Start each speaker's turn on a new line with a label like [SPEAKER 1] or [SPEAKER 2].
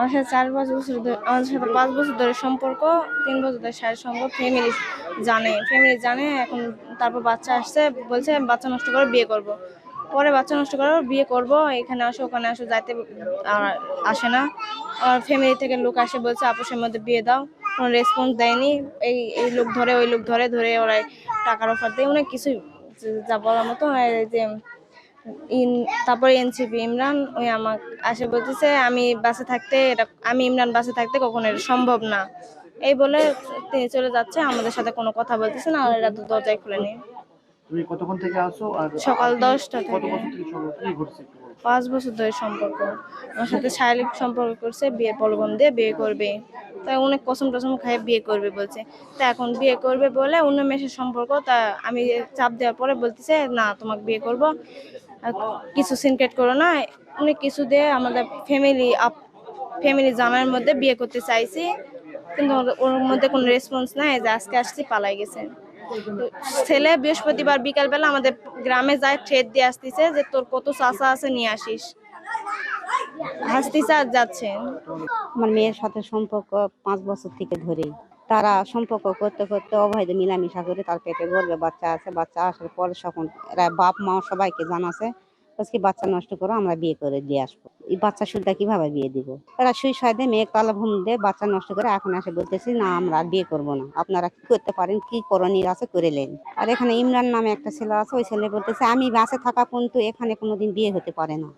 [SPEAKER 1] আমার সাথে 4-5 বছর ধরে, আমার সাথে 5 বছর ধরে সম্পর্ক, 3 বছর ধরে শারীরিক সম্পর্ক। ফ্যামিলি জানে এখন। তারপর বাচ্চা আসছে, বলছে বাচ্চা নষ্ট করে বিয়ে করব। পরে বাচ্চা নষ্ট করে বিয়ে করব, এখানে আসো ওখানে আসো, যাইতে আর আসে না। আর ফ্যামিলি থেকে লোক আসে, বলছে আপোষের মধ্যে বিয়ে দাও, কোনো রেসপন্স দেয়নি। এই এই লোক ধরে ওই লোক ধরে ধরে ওরা টাকার অফার দেয়, অনেক কিছু যা বলার মতো। আর এই যে তারপরে এনসিপি ইমরান ওই আমাকে আসে বলতেছে আমি বাসে থাকতে আমি ইমরান বাসে থাকতে কখনো এটা সম্ভব না, এই বলে তিনি চলে যাচ্ছে। আমাদের সাথে কোনো কথা বলতেছে না, আর এরা তো দরজায় খুলেনি।
[SPEAKER 2] তুমি কতক্ষণ থেকে আসো আর
[SPEAKER 1] সকাল 10টা
[SPEAKER 2] কত
[SPEAKER 1] থেকে।
[SPEAKER 2] বছর থেকে সম্পর্ক কি ঘটছে একটু বলো।
[SPEAKER 1] 5 বছর ধরে সম্পর্ক, আমার সাথে শারীরিক সম্পর্ক করছে, বিয়ে প্রলোভন দিয়ে বিয়ে করবে। তাই অনেক কসম টসম খাই বিয়ে করবে বলছে। তা এখন বিয়ে করবে বলে অন্য মেয়ের সম্পর্ক, তা আমি চাপ দেওয়ার পরে বলতেছে না তোমাকে বিয়ে করব, আর কিছু সিনক্রেট করো না, অনেক কিছু দিয়ে আমাদের ফ্যামিলি জানার মধ্যে বিয়ে করতে চাইছি, কিন্তু ওর মধ্যে কোনো রেসপন্স নাই, যে আজকে আসছি পালাই গেছে। ছেলে বৃহস্পতিবার বিকালবেলা আমাদের গ্রামে যায়, ট্রেড দিয়ে আসতেছে যে তোর কত চাচা আছে নিয়ে আসিস, হাসতেছে আর যাচ্ছে।
[SPEAKER 3] আমার মেয়ের সাথে সম্পর্ক 5 বছর থেকে ধরেই। তারা সম্পর্ক করতে করতে অবৈধ মিলামিশা করে, তার পেটে গর্ভে বাচ্চা আছে। বাচ্চা আসার পরে যখন এরা বাপ মা সবাইকে জানাছে, আজকে বাচ্চা নষ্ট করো, আমরা বিয়ে করে দিয়ে আসবো। এই বাচ্চা শুদ্ধা কিভাবে বিয়ে দিব? এরা সুইসাইডে মেয়ে কালাভূম দিয়ে বাচ্চা নষ্ট করে এখন এসে বলতেছি না আমরা আর বিয়ে করবো না, আপনারা কি করতে পারেন, কি করণীয় আছে করে নেন। আর এখানে ইমরান নামে একটা ছেলে আছে, ওই ছেলে বলতেছে আমি বাসে থাকা পর্যন্ত এখানে কোনোদিন বিয়ে হতে পারে না।